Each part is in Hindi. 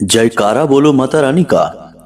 जयकारा बोलो माता रानी का।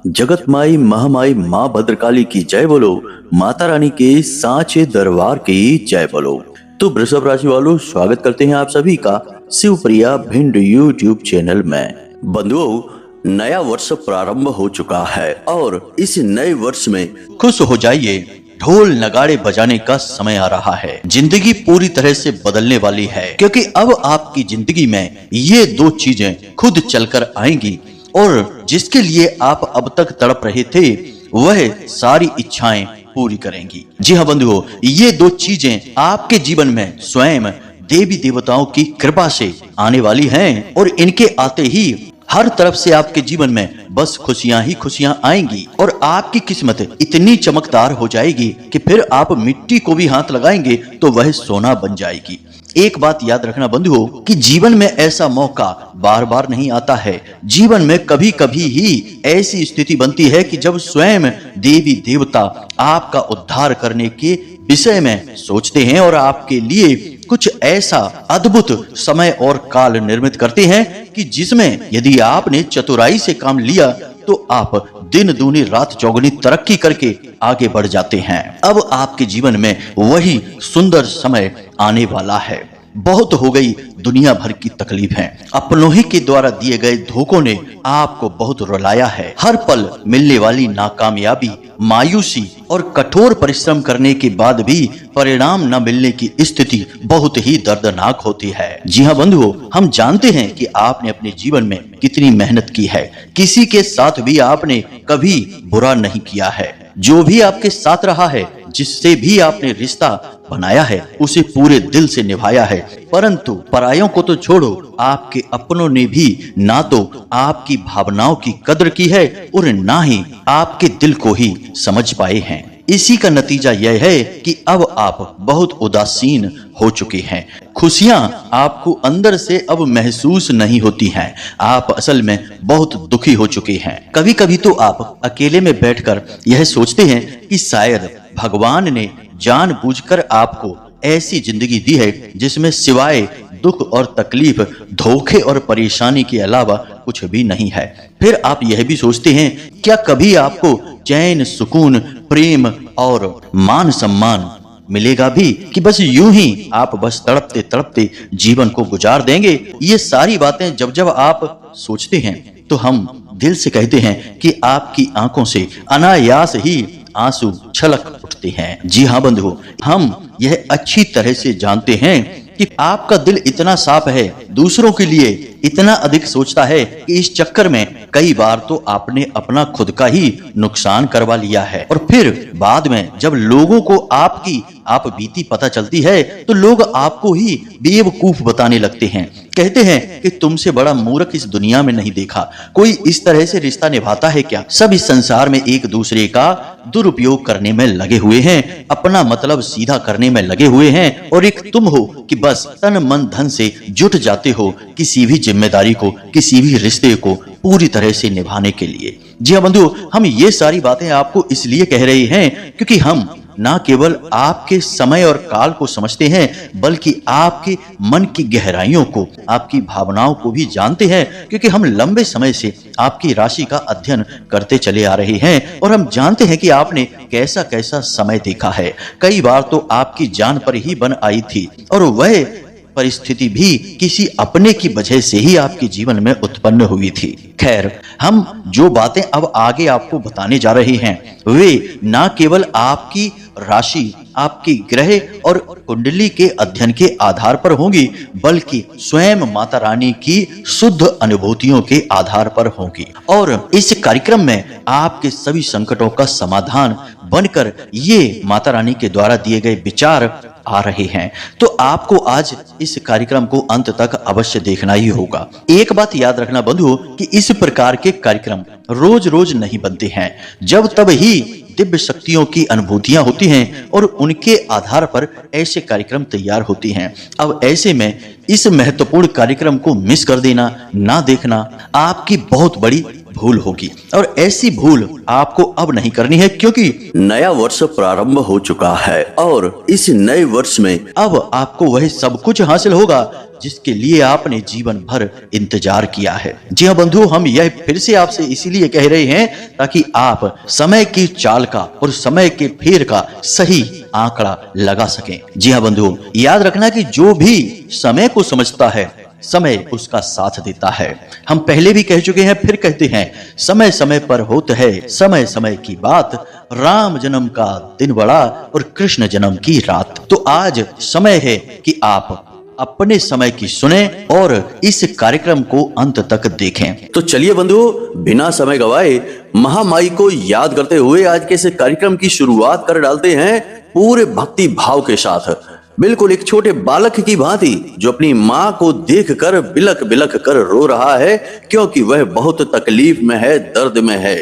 जगत माई महामाई माँ भद्रकाली की जय बोलो। माता रानी के सांचे दरबार की जय बोलो। तो वृषभ राशि वालों, स्वागत करते हैं आप सभी का शिवप्रिया भिंड यूट्यूब चैनल में। बंधुओं, नया वर्ष प्रारंभ हो चुका है और इस नए वर्ष में खुश हो जाइए। ढोल नगाड़े बजाने का समय आ रहा है। जिंदगी पूरी तरह से बदलने वाली है, क्योंकि अब आपकी जिंदगी में ये दो चीजें खुद चलकर आएंगी और जिसके लिए आप अब तक तड़प रहे थे वह सारी इच्छाएं पूरी करेंगी। जी हाँ बंधुओं, ये दो चीजें आपके जीवन में स्वयं देवी देवताओं की कृपा से आने वाली हैं और इनके आते ही हर तरफ से आपके जीवन में बस खुशियां ही खुशियां आएंगी और आपकी किस्मत इतनी चमकदार हो जाएगी कि फिर आप मिट्टी को भी हाथ लगाएंगे तो वह सोना बन जाएगी। एक बात याद रखना बंधुओं कि जीवन में ऐसा मौका बार बार नहीं आता है। जीवन में कभी कभी ही ऐसी स्थिति बनती है कि जब स्वयं देवी देवता आपका उद्धार करने के विषय में सोचते हैं और आपके लिए कुछ ऐसा अद्भुत समय और काल निर्मित करते हैं कि जिसमें यदि आपने चतुराई से काम लिया तो आप दिन दूनी रात चौगुनी तरक्की करके आगे बढ़ जाते हैं। अब आपके जीवन में वही सुंदर समय आने वाला है। बहुत हो गई दुनिया भर की तकलीफें, अपनों ही के द्वारा दिए गए धोखों ने आपको बहुत रुलाया है। हर पल मिलने वाली नाकामयाबी, मायूसी और कठोर परिश्रम करने के बाद भी परिणाम न मिलने की स्थिति बहुत ही दर्दनाक होती है। जी हाँ बंधुओं, हम जानते हैं कि आपने अपने जीवन में कितनी मेहनत की है। किसी के साथ भी आपने कभी बुरा नहीं किया है। जो भी आपके साथ रहा है, जिससे भी आपने रिश्ता बनाया है, उसे पूरे दिल से निभाया है। परंतु परायों को तो छोड़ो, आपके अपनों ने भी ना तो आपकी भावनाओं की कदर की है और ना ही आपके दिल को ही समझ पाए हैं। इसी का नतीजा यह है कि अब आप बहुत उदासीन हो चुके हैं। खुशियां आपको अंदर से अब महसूस नहीं होती हैं। आप असल में बहुत दुखी हो चुके हैं। कभी कभी तो आप अकेले में बैठकर यह सोचते हैं कि शायद भगवान ने जानबूझकर आपको ऐसी जिंदगी दी है जिसमें सिवाय दुख और तकलीफ, धोखे और परेशानी के अलावा कुछ भी नहीं है। फिर आप यह भी सोचते हैं, क्या कभी आपको चैन, सुकून, प्रेम और मान सम्मान मिलेगा भी, कि बस यूं ही आप बस तड़पते तड़पते जीवन को गुजार देंगे। ये सारी बातें जब जब आप सोचते हैं तो हम दिल से कहते हैं कि आपकी आंखों से अनायास ही आंसू छलक उठते हैं। जी हाँ बंधुओं, हम यह अच्छी तरह से जानते हैं कि आपका दिल इतना साफ है, दूसरों के लिए इतना अधिक सोचता है कि इस चक्कर में कई बार तो आपने अपना खुद का ही नुकसान करवा लिया है। और फिर बाद में जब लोगों को आपकी आप बीती पता चलती है तो लोग आपको ही बेवकूफ बताने लगते हैं। कहते हैं कि तुमसे बड़ा मूर्ख इस दुनिया में नहीं देखा। कोई इस तरह से रिश्ता निभाता है क्या? सब इस संसार में एक दूसरे का दुरुपयोग करने में लगे हुए हैं, अपना मतलब सीधा करने में लगे हुए हैं और एक तुम हो कि बस तन मन धन से जुट जाते हो किसी भी जिम्मेदारी को, किसी भी रिश्ते को पूरी तरह से निभाने के लिए। जी हाँ बंधु, हम ये सारी बातें आपको इसलिए कह रहे हैं क्योंकि हम ना केवल आपके समय और काल को समझते हैं, बल्कि आपके मन की गहराइयों को, आपकी भावनाओं को भी जानते हैं। क्योंकि हम लंबे समय से आपकी राशि का अध्ययन करते चले आ रहे हैं और हम जानते हैं कि आपने कैसा कैसा समय देखा है। कई बार तो आपकी जान पर ही बन आई थी और वह परिस्थिति भी किसी अपने की वजह से ही आपके जीवन में उत्पन्न हुई थी। खैर, हम जो बातें अब आगे आपको बताने जा रहे हैं वे ना केवल आपकी राशि, आपकी ग्रह और कुंडली के अध्ययन के आधार पर होंगी, बल्कि स्वयं माता रानी की शुद्ध अनुभूतियों के आधार पर होंगी। और इस कार्यक्रम में आपके सभी संकटों का समाधान बनकर ये माता रानी के द्वारा दिए गए विचार आ रहे हैं। तो आपको आज इस कार्यक्रम को अंत तक अवश्य देखना ही होगा। एक बात याद रखना बंधुओं कि इस प्रकार के कार्यक्रम रोज रोज नहीं बनते हैं। जब तब ही दिव्य शक्तियों की अनुभूतियां होती हैं और उनके आधार पर ऐसे कार्यक्रम तैयार होती हैं। अब ऐसे में इस महत्वपूर्ण कार्यक्रम को मिस कर देना, ना देखना आपकी बहुत बड़ी भूल होगी और ऐसी भूल आपको अब नहीं करनी है, क्योंकि नया वर्ष प्रारंभ हो चुका है और इस नए वर्ष में अब आपको वह सब कुछ हासिल होगा जिसके लिए आपने जीवन भर इंतजार किया है। जी हाँ बंधु, हम यह फिर से आपसे इसीलिए कह रहे हैं ताकि आप समय की चाल का और समय के फेर का सही आंकड़ा लगा सकें। जी हाँ बंधु, याद रखना कि जो भी समय को समझता है समय उसका साथ देता है। हम पहले भी कह चुके हैं, फिर कहते हैं, समय समय पर होता है समय समय की बात, राम जन्म का दिन बड़ा और कृष्ण जन्म की रात। तो आज समय है कि आप अपने समय की सुने और इस कार्यक्रम को अंत तक देखें। तो चलिए बंधुओं, बिना समय गवाए महामाई को याद करते हुए आज के इस कार्यक्रम की शुरुआत कर डालते हैं पूरे भक्ति भाव के साथ, बिल्कुल एक छोटे बालक की भांति जो अपनी माँ को देखकर बिलक बिलक कर रो रहा है, क्योंकि वह बहुत तकलीफ में है, दर्द में है।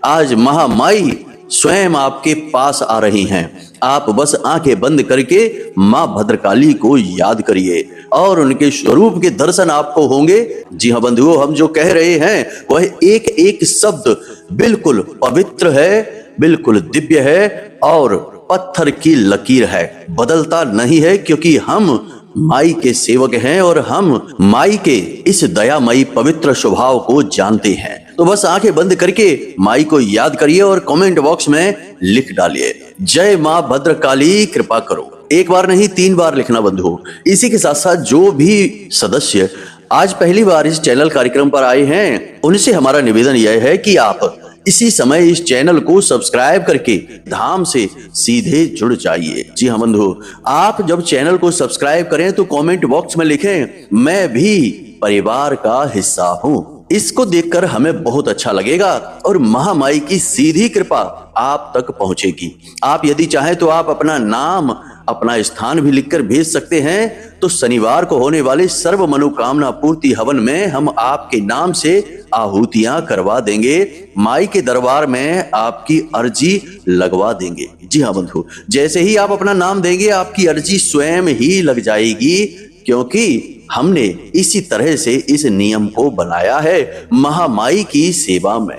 आज महामाई स्वयं आपके पास आ रही हैं। आप बस आंखें बंद करके माँ भद्रकाली को याद करिए और उनके स्वरूप के दर्शन आपको होंगे। जी हाँ बंधुओं, हम जो कह रहे हैं वह एक एक शब्द बिल्कुल पवित्र है, बिल्कुल दिव्य है और पत्थर की लकीर है, बदलता नहीं है, क्योंकि हम माई के सेवक हैं और हम माई के इस दयामयी पवित्र स्वभाव को जानते हैं। तो बस आंखें बंद करके माई को याद करिए और कमेंट बॉक्स में लिख डालिए, जय माँ भद्रकाली कृपा करो। एक बार नहीं 3 बार लिखना बंधु। इसी के साथ साथ जो भी सदस्य आज पहली बार इस चैनल कार्यक्रम पर आए हैं, उनसे हमारा निवेदन यह है कि आप इसी समय इस चैनल को सब्सक्राइब करके धाम से सीधे जुड़ जाइए। जी हाँ बंधु, आप जब चैनल को सब्सक्राइब करें तो कमेंट बॉक्स में लिखें, मैं भी परिवार का हिस्सा हूँ। इसको देखकर हमें बहुत अच्छा लगेगा और महामाई की सीधी कृपा आप तक पहुंचेगी। आप यदि चाहें तो आप अपना नाम, अपना स्थान भी लिखकर भेज सकते हैं। तो शनिवार को होने वाले सर्व मनोकामना पूर्ति हवन में हम आपके नाम से आहुतियां करवा देंगे, माई के दरबार में आपकी अर्जी लगवा देंगे। जी हाँ बंधु, जैसे ही आप अपना नाम देंगे आपकी अर्जी स्वयं ही लग जाएगी, क्योंकि हमने इसी तरह से इस नियम को बनाया है महामाई की सेवा में।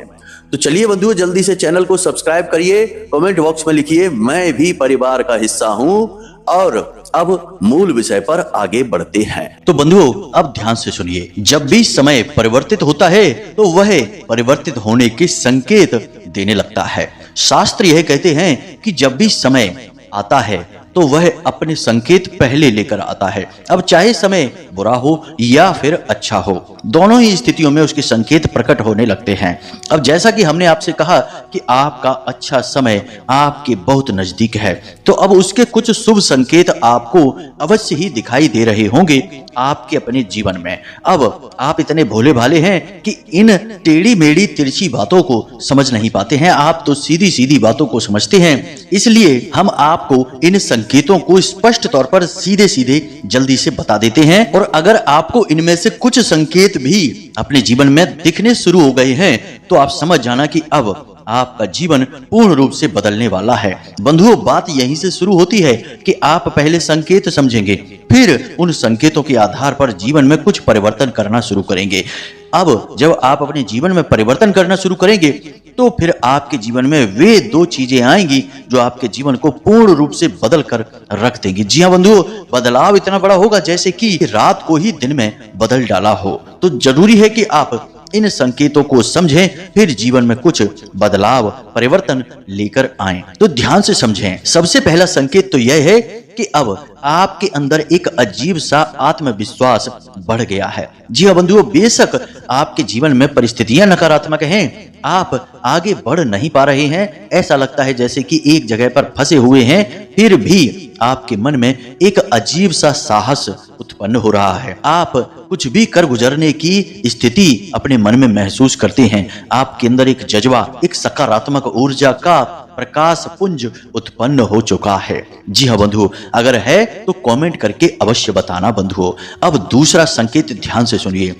तो चलिए बंधुओं, जल्दी से चैनल को सब्सक्राइब करिए, कमेंट बॉक्स में लिखिए, मैं भी परिवार का हिस्सा हूं। और अब मूल विषय पर आगे बढ़ते हैं। तो बंधुओं, अब ध्यान से सुनिए, जब भी समय परिवर्तित होता है तो वह परिवर्तित होने के संकेत देने लगता है। शास्त्र यह कहते हैं कि जब भी समय आता है तो वह अपने संकेत पहले लेकर आता है। अब चाहे समय बुरा हो या फिर अच्छा हो, दोनों ही स्थितियों में उसके संकेत प्रकट होने लगते हैं। अब जैसा कि हमने आपसे कहा कि आपका अच्छा समय आपके बहुत नजदीक है, तो अब उसके कुछ शुभ संकेत आपको अवश्य ही दिखाई दे रहे होंगे आपके अपने जीवन में। अब आप इतने भोले भाले हैं कि इन टेढ़ी मेढ़ी तिरछी बातों को समझ नहीं पाते हैं, आप तो सीधी सीधी बातों को समझते हैं। इसलिए हम आपको इन संकेतों को स्पष्ट तौर पर सीधे सीधे जल्दी से बता देते हैं। और अगर आपको इनमें से कुछ संकेत भी अपने जीवन में दिखने शुरू हो गए हैं तो आप समझ जाना कि अब आपका जीवन पूर्ण रूप से बदलने वाला है। बंधुओं, बात यहीं से शुरू होती है कि आप पहले संकेत समझेंगे, फिर उन संकेतों के आधार पर जीवन में कुछ परिवर्तन करना शुरू करेंगे। अब जब आप अपने जीवन में परिवर्तन करना शुरू करेंगे तो फिर आपके जीवन में वे 2 चीजें आएंगी जो आपके जीवन को पूर्ण रूप से बदल कर रख देंगी। जी हाँ बंधुओं, बदलाव इतना बड़ा होगा जैसे कि रात को ही दिन में बदल डाला हो। तो जरूरी है कि आप इन संकेतों को समझें, फिर जीवन में कुछ बदलाव, परिवर्तन लेकर आएं। तो ध्यान से समझें। सबसे पहला संकेत तो यह है कि अब आपके अंदर एक अजीब सा आत्मविश्वास बढ़ गया है। जी हाँ बंधुओं, बेशक आपके जीवन में परिस्थितियां नकारात्मक हैं, आप आगे बढ़ नहीं पा रहे हैं, ऐसा लगता है जैसे कि एक जगह पर फंसे हुए हैं, फिर भी आपके मन में एक अजीब सा साहस उत्पन्न हो रहा है। आप कुछ भी कर गुजरने की स्थिति अपने मन में महसूस करते हैं। आपके अंदर एक जज्बा, एक सकारात्मक ऊर्जा का प्रकाश पुंज उत्पन्न हो चुका है। जी हाँ बंधुओं, अगर है तो कमेंट करके अवश्य बताना बंधुओं। अब दूसरा संकेत ध्यान से सुनिए।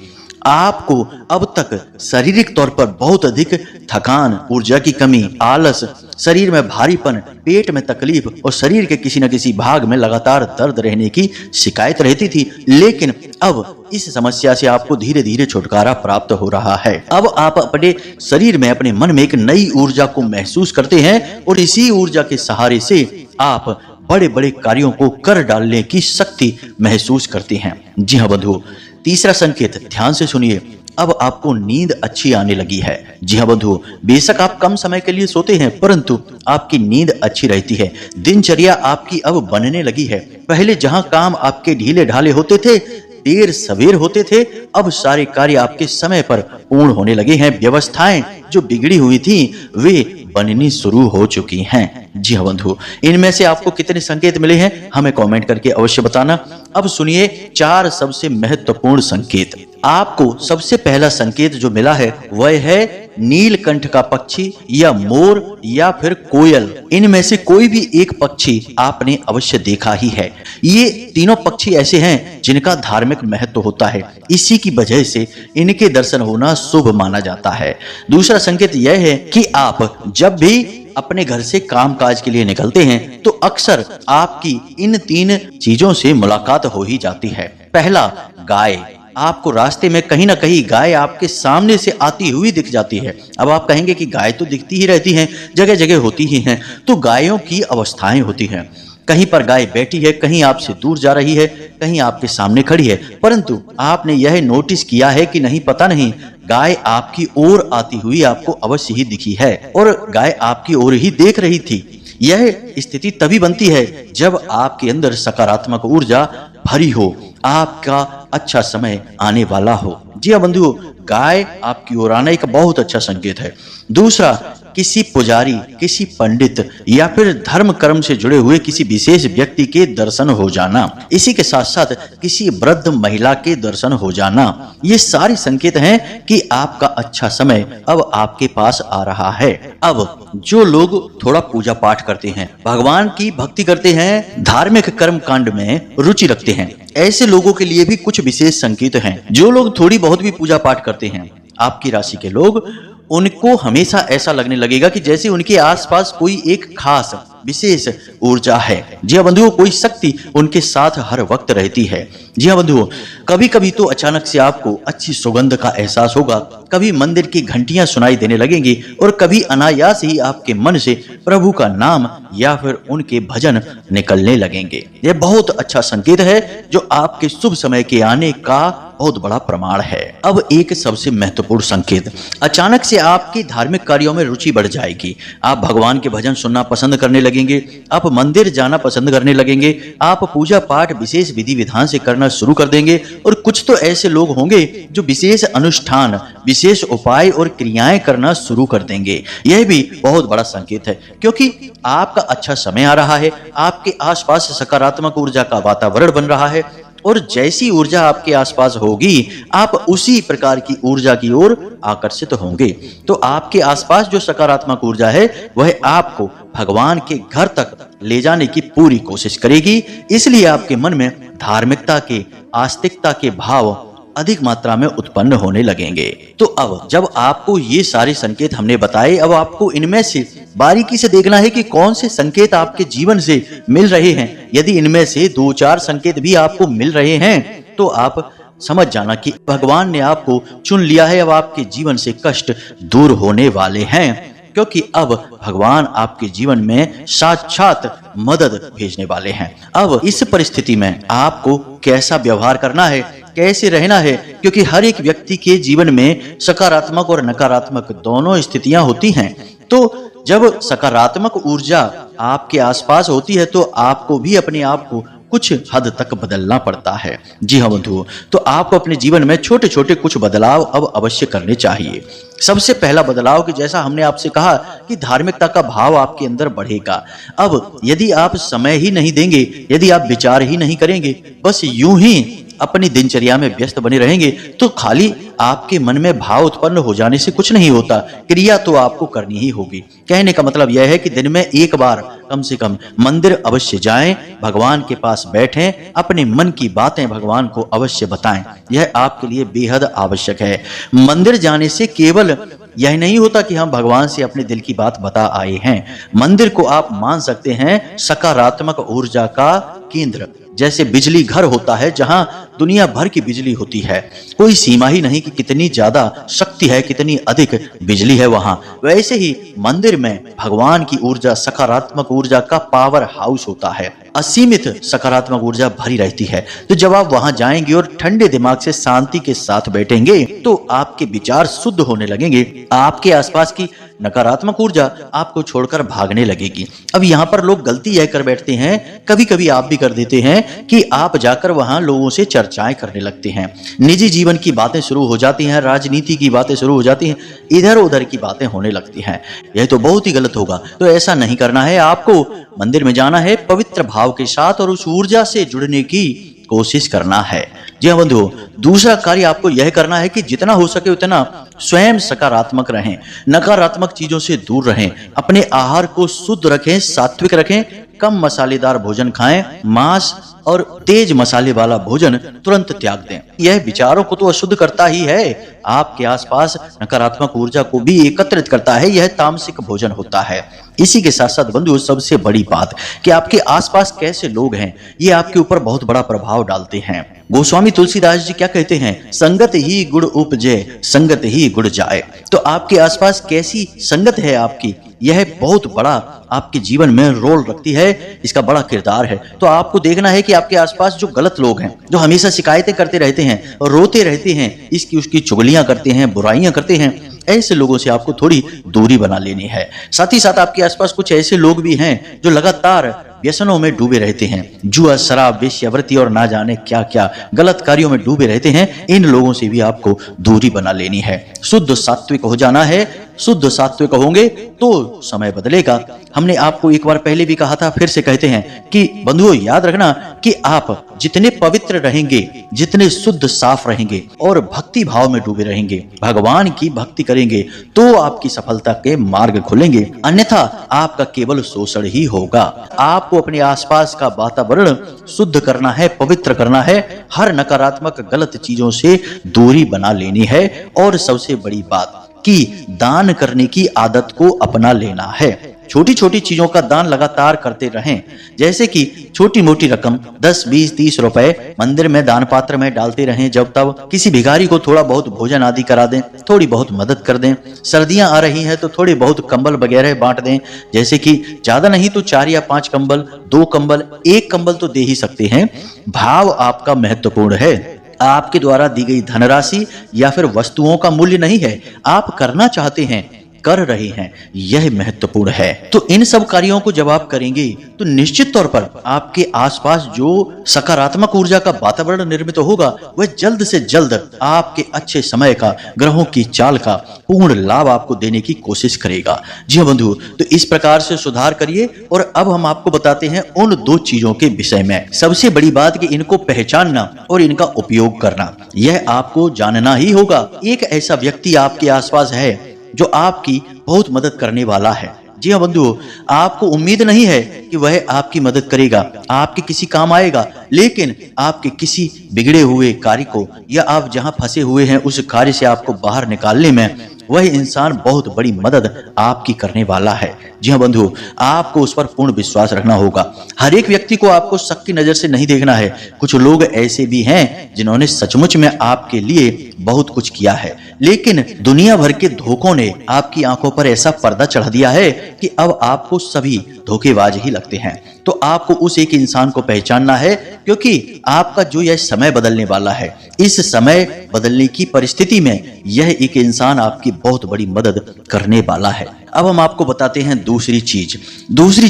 आपको अब तक शारीरिक तौर पर बहुत अधिक थकान, ऊर्जा की कमी, आलस, शरीर में भारीपन, पेट में तकलीफ और शरीर के किसी न किसी भाग में लगातार दर्द रहने की शिकायत रहती थी, लेकिन अब इस समस्या से आपको धीरे धीरे छुटकारा प्राप्त हो रहा है। अब आप अपने शरीर में, अपने मन में एक नई ऊर्जा को महसूस करते हैं और इसी ऊर्जा के सहारे से आप बड़े बड़े कार्यों को कर डालने की शक्ति महसूस करते हैं। जी हाँ बंधुओं, तीसरा संकेत ध्यान से सुनिए। अब आपको नींद अच्छी आने लगी है। जी हाँ बंधुओं, बेशक आप कम समय के लिए सोते हैं, परंतु आपकी नींद अच्छी रहती है। दिनचर्या आपकी अब बनने लगी है। पहले जहां काम आपके ढीले ढाले होते थे, देर सवेर होते थे, अब सारे कार्य आपके समय पर पूर्ण होने लगे हैं। व्यवस्थाएं जो बिगड़ी हुई थी वे बननी शुरू हो चुकी हैं। जी हाँ बंधु, इनमें से आपको कितने संकेत मिले हैं हमें कमेंट करके अवश्य बताना। अब सुनिए 4 सबसे महत्वपूर्ण संकेत। आपको सबसे पहला संकेत जो मिला है वह है नीलकंठ का पक्षी या मोर या फिर कोयल। इनमें से कोई भी एक पक्षी आपने अवश्य देखा ही है। ये तीनों पक्षी ऐसे हैं जिनका धार्मिक महत्व होता है, इसी की वजह से इनके दर्शन होना शुभ माना जाता है। दूसरा संकेत यह है कि आप जब भी अपने घर से कामकाज के लिए निकलते हैं तो अक्सर आपकी इन 3 चीजों से मुलाकात हो ही जाती है। पहला, गाय। आपको रास्ते में कहीं ना कहीं गाय आपके सामने से आती हुई दिख जाती है। अब आप कहेंगे कि गाय तो दिखती ही रहती हैं, जगह जगह होती ही हैं। तो गायों की अवस्थाएं होती हैं। कहीं पर गाय बैठी है, कहीं आपसे दूर जा रही है, कहीं आपके सामने खड़ी है, परंतु आपने यह नोटिस किया है कि नहीं, पता नहीं, गाय आपकी ओर आती हुई आपको अवश्य ही दिखी है और गाय आपकी ओर ही देख रही थी। यह स्थिति तभी बनती है जब आपके अंदर सकारात्मक ऊर्जा भरी हो, आपका अच्छा समय आने वाला हो। जी हाँ बंधुओं, गाय आपकी ओर आना एक बहुत अच्छा संकेत है। दूसरा, किसी पुजारी, किसी पंडित या फिर धर्म कर्म से जुड़े हुए किसी विशेष व्यक्ति के दर्शन हो जाना। इसी के साथ साथ किसी वृद्ध महिला के दर्शन हो जाना। ये सारे संकेत हैं कि आपका अच्छा समय अब आपके पास आ रहा है। अब जो लोग थोड़ा पूजा पाठ करते हैं, भगवान की भक्ति करते हैं, धार्मिक कर्म कांड में रुचि रखते हैं, ऐसे लोगों के लिए भी कुछ विशेष संकेत हैं। जो लोग थोड़ी बहुत भी पूजा पाठ करते हैं, आपकी राशि के लोग, उनको हमेशा ऐसा लगने लगेगा कि जैसे उनके आसपास कोई एक खास विशेष ऊर्जा है। जी हाँ बंधुओं, कोई शक्ति उनके साथ हर वक्त रहती है। जी हाँ बंधुओं, कभी कभी तो अचानक से आपको अच्छी सुगंध का एहसास होगा, कभी मंदिर की घंटियां सुनाई देने लगेंगी और कभी अनायास ही आपके मन से प्रभु का नाम या फिर उनके भजन निकलने लगेंगे। यह बहुत अच्छा संकेत है जो आपके शुभ समय के आने का बहुत बड़ा प्रमाण है। अब एक सबसे महत्वपूर्ण संकेत, अचानक से आपकी धार्मिक कार्यों में रुचि बढ़ जाएगी। आप भगवान के भजन सुनना पसंद करने लगेंगे, आप मंदिर जाना पसंद करने लगेंगे, आप पूजा पाठ विशेष विधि विधान से करना शुरू कर देंगे और कुछ तो ऐसे लोग होंगे जो विशेष अनुष्ठान, विशेष उपाय और क्रियाएं करना शुरू कर देंगे। यह भी बहुत बड़ा संकेत है क्योंकि आपका अच्छा समय आ रहा है, आपके आसपास सकारात्मक ऊर्जा का वातावरण बन रहा है और जैसी ऊर्जा आपके आसपास होगी, आप उसी प्रकार की ऊर्जा की ओर आकर्षित होंगे। तो आपके आसपास जो सकारात्मक ऊर्जा है वह आपको भगवान के घर तक ले जाने की पूरी कोशिश करेगी। इसलिए आपके मन में धार्मिकता के, आस्तिकता के भाव अधिक मात्रा में उत्पन्न होने लगेंगे। तो अब जब आपको ये सारे संकेत हमने बताए, अब आपको इनमें से बारीकी से देखना है कि कौन से संकेत आपके जीवन से मिल रहे हैं। यदि इनमें से 2-4 संकेत भी आपको मिल रहे हैं तो आप समझ जाना कि भगवान ने आपको चुन लिया है। अब आपके जीवन से कष्ट दूर होने वाले हैं क्योंकि अब भगवान आपके जीवन में साक्षात मदद भेजने वाले हैं। अब इस परिस्थिति में आपको कैसा व्यवहार करना है, कैसे रहना है, क्योंकि हर एक व्यक्ति के जीवन में सकारात्मक और नकारात्मक दोनों स्थितियां होती हैं। तो जब सकारात्मक ऊर्जा आपके आसपास होती है तो आपको भी अपने आप को कुछ हद तक बदलना पड़ता है। जी हाँ बंधुओं, तो आपको अपने जीवन में छोटे छोटे कुछ बदलाव अब अवश्य करने चाहिए। सबसे पहला बदलाव कि जैसा हमने आपसे कहा कि धार्मिकता का भाव आपके अंदर बढ़ेगा। अब यदि आप समय ही नहीं देंगे, यदि आप विचार ही नहीं करेंगे, बस यूं ही अपनी दिनचर्या में व्यस्त बने रहेंगे तो खाली आपके मन में भाव उत्पन्न हो जाने से कुछ नहीं होता, क्रिया तो आपको करनी ही होगी। कहने का मतलब यह है कि दिन में एक बार कम से कम मंदिर अवश्य जाएं, भगवान के पास बैठें, अपने मन की बातें भगवान को अवश्य बताएं। यह आपके लिए बेहद आवश्यक है। मंदिर जाने से केवल यह नहीं होता कि हम भगवान से अपने दिल की बात बता आए हैं। मंदिर को आप मान सकते हैं सकारात्मक ऊर्जा का केंद्र। जैसे बिजली घर होता है जहां दुनिया भर की बिजली होती है, कोई सीमा ही नहीं कि कितनी ज्यादा शक्ति है, कितनी अधिक बिजली है वहां। वैसे ही मंदिर में भगवान की ऊर्जा, सकारात्मक ऊर्जा का पावर हाउस होता है। असीमित सकारात्मक ऊर्जा भरी रहती है। तो जब आप वहां जाएंगे और ठंडे दिमाग से शांति के साथ बैठेंगे तो आपके विचार शुद्ध होने लगेंगे। आपके आसपास की नकारात्मक ऊर्जा आपको छोड़कर भागने लगेगी। अब यहाँ पर लोग गलती यह कर बैठते हैं, कभी कभी आप भी कर देते हैं, कि आप जाकर वहां लोगों से चर्चाएं करने लगते हैं। निजी जीवन की बातें शुरू हो जाती हैं, राजनीति की बातें शुरू हो जाती हैं, इधर उधर की बातें होने लगती हैं। यह तो बहुत ही गलत होगा। तो ऐसा नहीं करना है। आपको मंदिर में जाना है पवित्र भाव के साथ और उस ऊर्जा से जुड़ने की कोशिश करना है। जी हाँ बंधुओं, दूसरा कार्य आपको यह करना है कि जितना हो सके उतना स्वयं सकारात्मक रहें, नकारात्मक चीजों से दूर रहें, अपने आहार को शुद्ध रखें, सात्विक रखें, कम मसालेदार भोजन खाएं, मांस और तेज मसाले वाला भोजन तुरंत त्याग दें। यह विचारों को तो अशुद्ध करता ही है, आपके आसपास नकारात्मक ऊर्जा को भी एकत्रित करता है। यह तामसिक भोजन होता है। इसी के साथ साथ बंधुओं, सबसे बड़ी बात कि आपके आसपास कैसे लोग हैं, ये आपके ऊपर बहुत बड़ा प्रभाव डालते हैं। गोस्वामी तुलसीदास जी क्या कहते हैं? संगत ही गुण उपजे, संगत ही गुण जाए। तो आपके आसपास कैसी संगत है आपकी, यह बहुत बड़ा आपके जीवन में रोल रखती है, इसका बड़ा किरदार है। तो आपको देखना है कि आपके आसपास जो गलत लोग हैं, जो हमेशा शिकायतें करते रहते हैं, रोते रहते हैं, इसकी उसकी चुगलियां करते हैं, बुराइयां करते हैं, ऐसे लोगों से आपको थोड़ी दूरी बना लेनी है। साथ ही साथ आपके आसपास कुछ ऐसे लोग भी हैं जो लगातार व्यसनों में डूबे रहते हैं, जुआ, शराब, वेश्यावृत्ति और ना जाने क्या क्या गलत कार्यों में डूबे रहते हैं। इन लोगों से भी आपको दूरी बना लेनी है। शुद्ध सात्विक हो जाना है। शुद्ध सात्विक होंगे तो समय बदलेगा। हमने आपको एक बार पहले भी कहा था, फिर से कहते हैं कि बंधुओं याद रखना कि आप जितने पवित्र रहेंगे, जितने शुद्ध साफ रहेंगे और भक्ति भाव में डूबे रहेंगे, भगवान की भक्ति करेंगे, तो आपकी सफलता के मार्ग खुलेंगे। अन्यथा आपका केवल शोषण ही होगा। आपको अपने आसपास का वातावरण शुद्ध करना है, पवित्र करना है, हर नकारात्मक गलत चीजों से दूरी बना लेनी है। और सबसे बड़ी बात कि दान करने की आदत को अपना लेना है। छोटी छोटी चीजों का दान लगातार करते रहें। जैसे कि छोटी मोटी रकम 10, 20, 30 रुपए मंदिर में दान पात्र में डालते रहें। जब तब किसी भिखारी को थोड़ा बहुत भोजन आदि करा दें, थोड़ी बहुत मदद कर दें। सर्दियां आ रही हैं तो थोड़े बहुत कंबल वगैरह बांट दें। जैसे कि ज्यादा नहीं तो 4 या 5 कंबल, 2 कंबल, 1 कंबल तो दे ही सकते हैं। भाव आपका महत्वपूर्ण है। आपके द्वारा दी गई धनराशि या फिर वस्तुओं का मूल्य नहीं है, आप करना चाहते हैं, कर रहे हैं, यह महत्वपूर्ण है। तो इन सब कार्यों को जब आप करेंगे तो निश्चित तौर पर आपके आसपास जो सकारात्मक ऊर्जा का वातावरण निर्मित होगा, वह जल्द से जल्द आपके अच्छे समय का, ग्रहों की चाल का पूर्ण लाभ आपको देने की कोशिश करेगा। जी हाँ बंधु, तो इस प्रकार से सुधार करिए। और अब हम आपको बताते हैं उन 2 चीजों के विषय में। सबसे बड़ी बात कि इनको पहचानना और इनका उपयोग करना, यह आपको जानना ही होगा। एक ऐसा व्यक्ति आपके आसपास है जो आपकी बहुत मदद करने वाला है। जी हाँ बंधुओं, आपको उम्मीद नहीं है कि वह आपकी मदद करेगा, आपके किसी काम आएगा, लेकिन आपके किसी बिगड़े हुए कार्य को या आप जहां फंसे हुए हैं उस कार्य से आपको बाहर निकालने में वह इंसान बहुत बड़ी मदद आपकी करने वाला है। जी हाँ बंधु, आपको उस पर पूर्ण विश्वास रखना होगा। हर एक व्यक्ति को आपको शक की नजर से नहीं देखना है। कुछ लोग ऐसे भी हैं जिन्होंने सचमुच में आपके लिए बहुत कुछ किया है, लेकिन दुनिया भर के धोखों ने आपकी आंखों पर ऐसा पर्दा चढ़ा दिया है कि अब आपको सभी धोखेबाज ही लगते हैं। तो आपको उस एक इंसान को पहचानना है, क्योंकि आपका जो यह समय बदलने वाला है, इस समय बदलने की परिस्थिति में यह एक इंसान आपकी बहुत बड़ी मदद करने वाला है। अब हम आपको बताते हैं दूसरी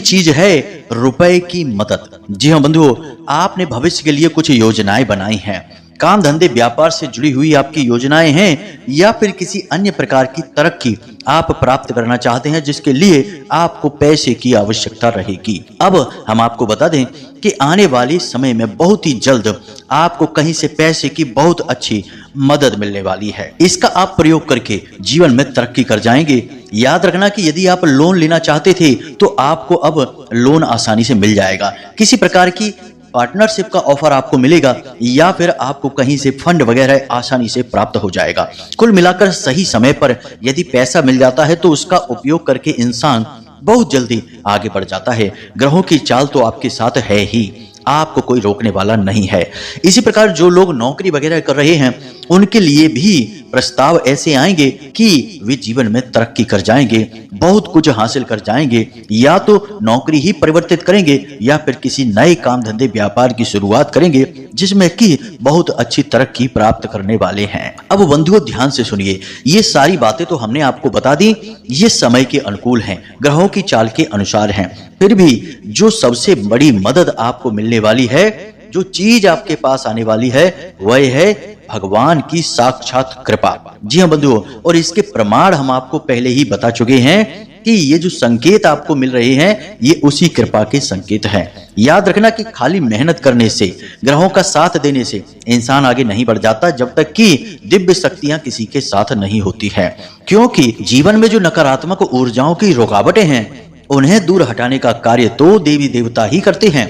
चीज है रुपए की मदद। जी हाँ बंधुओं, आपने भविष्य के लिए कुछ योजनाएं बनाई हैं। काम धंधे व्यापार से जुड़ी हुई आपकी योजनाएं हैं, या फिर किसी अन्य प्रकार की तरक्की आप प्राप्त करना चाहते हैं जिसके लिए आपको पैसे की आवश्यकता रहेगी। अब हम आपको बता दें कि आने वाले समय में बहुत ही जल्द आपको कहीं से पैसे की बहुत अच्छी मदद मिलने वाली है। इसका आप प्रयोग करके जीवन में तरक्की कर जाएंगे। याद रखना कि यदि आप लोन लेना चाहते थे तो आपको अब लोन आसानी से मिल जाएगा। किसी प्रकार की पार्टनरशिप का ऑफर आपको मिलेगा या फिर आपको कहीं से फंड वगैरह आसानी से प्राप्त हो जाएगा। कुल मिलाकर सही समय पर यदि पैसा मिल जाता है तो उसका उपयोग करके इंसान बहुत जल्दी आगे बढ़ जाता है। ग्रहों की चाल तो आपके साथ है ही, आपको कोई रोकने वाला नहीं है। इसी प्रकार जो लोग नौकरी वगैरह कर रहे हैं उनके लिए भी प्रस्ताव ऐसे आएंगे कि वे जीवन में तरक्की कर जाएंगे, बहुत कुछ हासिल कर जाएंगे, या तो नौकरी ही परिवर्तित करेंगे या फिर किसी नए काम धंधे व्यापार की शुरुआत करेंगे जिसमें कि बहुत अच्छी तरक्की प्राप्त करने वाले हैं। अब बंधुओं ध्यान से सुनिए, ये सारी बातें तो हमने आपको बता दी, ये समय के अनुकूल हैं, ग्रहों की चाल के अनुसार हैं। फिर भी जो सबसे बड़ी मदद आपको मिलने वाली है, जो चीज आपके पास आने वाली है, वह है भगवान की साक्षात कृपा। जी हाँ बंधुओं, और इसके प्रमाण हम आपको पहले ही बता चुके हैं कि ये जो संकेत आपको मिल रहे हैं ये उसी कृपा के संकेत हैं। याद रखना कि खाली मेहनत करने से, ग्रहों का साथ देने से इंसान आगे नहीं बढ़ जाता जब तक कि दिव्य शक्तियां किसी के साथ नहीं होती है। क्योंकि जीवन में जो नकारात्मक ऊर्जाओं की रुकावटें हैं उन्हें दूर हटाने का कार्य तो देवी देवता ही करते हैं।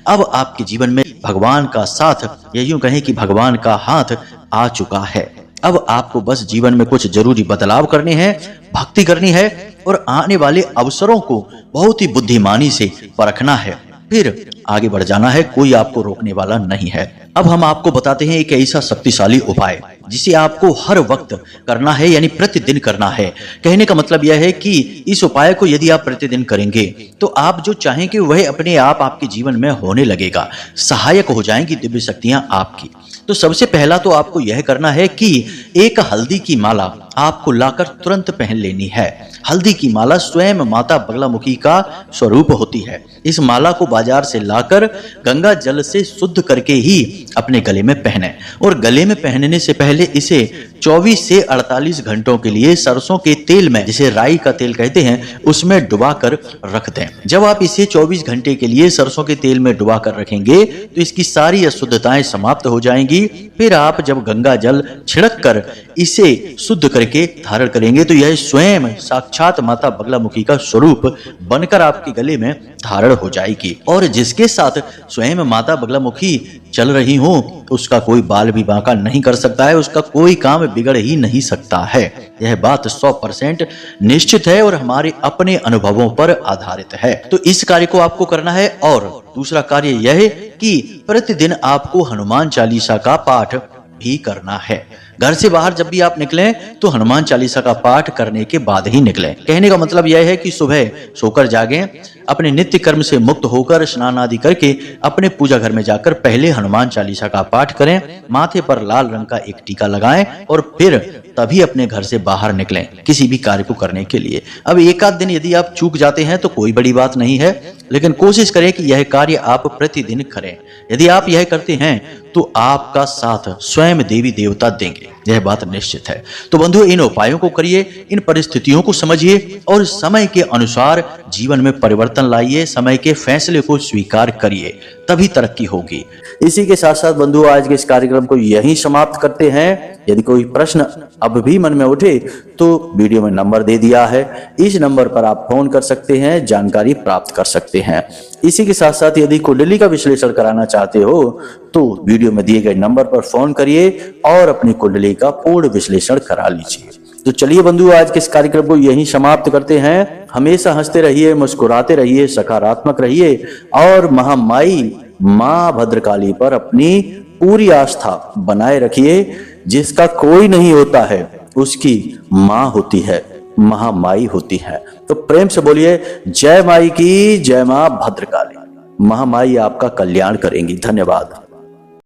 अब आपके जीवन में भगवान का साथ, या यूं कहें कि भगवान का हाथ आ चुका है। अब आपको बस जीवन में कुछ जरूरी बदलाव करने हैं, भक्ति करनी है और आने वाले अवसरों को बहुत ही बुद्धिमानी से परखना है, फिर आगे बढ़ जाना है। कोई आपको रोकने वाला नहीं है। अब हम आपको बताते हैं एक ऐसा शक्तिशाली उपाय जिसे आपको हर वक्त करना है, यानी प्रतिदिन करना है। कहने का मतलब यह है कि इस उपाय को यदि आप प्रतिदिन करेंगे तो आप जो चाहेंगे वह अपने आप आपके जीवन में होने लगेगा, सहायक हो जाएंगी दिव्य शक्तियां आपकी। तो सबसे पहला तो आपको यह करना है कि एक हल्दी की माला आपको लाकर तुरंत पहन लेनी है। हल्दी की माला स्वयं माता बगलामुखी का स्वरूप होती है। इस माला को बाजार से लाकर गंगा जल से शुद्ध करके ही अपने गले में पहने, और गले में पहनने से पहले इसे 24 से 48 घंटों के लिए सरसों के तेल में, जिसे राई का तेल कहते हैं, उसमें डुबा कर रख दें। जब आप इसे 24 घंटे के लिए सरसों के तेल में डुबा कर रखेंगे तो इसकी सारी अशुद्धताएं समाप्त हो जाएंगी। फिर आप जब गंगा जल छिड़क कर इसे शुद्ध करके धारण करेंगे तो यह स्वयं साक्षात माता बगलामुखी का स्वरूप बनकर आपके गले में धारण हो जाएगी। और जिसके साथ स्वयं माता बगलामुखी चल रही हो उसका कोई बाल भी बांका नहीं कर सकता है, उसका कोई काम बिगड़ ही नहीं सकता है। यह बात 100% निश्चित है और हमारे अपने अनुभवों पर आधारित है। तो इस कार्य को आपको करना है। और दूसरा कार्य यह है कि प्रतिदिन आपको हनुमान चालीसा का पाठ भी करना है। घर से बाहर जब भी आप निकलें तो हनुमान चालीसा का पाठ करने के बाद ही निकलें। कहने का मतलब यह है कि सुबह सोकर जागें, अपने नित्य कर्म से मुक्त होकर स्नान आदि करके अपने पूजा घर में जाकर पहले हनुमान चालीसा का पाठ करें, माथे पर लाल रंग का एक टीका लगाएं और फिर तभी अपने घर से बाहर निकलें किसी भी कार्य को करने के लिए। अब एक आध दिन यदि आप चूक जाते हैं तो कोई बड़ी बात नहीं है, लेकिन कोशिश करें कि यह कार्य आप प्रतिदिन करें। यदि आप यह करते हैं तो आपका साथ स्वयं देवी देवता देंगे, यह बात निश्चित है। तो बंधुओं, इन उपायों को करिए, इन परिस्थितियों को समझिए और समय के अनुसार जीवन में परिवर्तन लाइए, समय के फैसले को स्वीकार करिए, तभी तरक्की होगी। इसी के साथ साथ बंधुओं, आज के इस कार्यक्रम को यहीं समाप्त करते हैं। यदि कोई प्रश्न अब भी मन में उठे तो वीडियो में नंबर दे दिया है, इस नंबर पर आप फोन कर सकते हैं, जानकारी प्राप्त कर सकते हैं। इसी के साथ साथ यदि कुंडली का विश्लेषण कराना चाहते हो तो वीडियो में दिए गए नंबर पर फोन करिए और अपनी कुंडली का पूर्ण विश्लेषण करा लीजिए। तो चलिए बंधु, आज के इस कार्यक्रम को यहीं समाप्त करते हैं। हमेशा हंसते रहिए, मुस्कुराते रहिए, सकारात्मक रहिए और महामाई मां भद्रकाली पर अपनी पूरी आस्था बनाए रखिए। जिसका कोई नहीं होता है उसकी मां होती है, महामाई होती है। तो प्रेम से बोलिए जय माई की, जय मां भद्रकाली। महामाई आपका कल्याण करेंगी। धन्यवाद।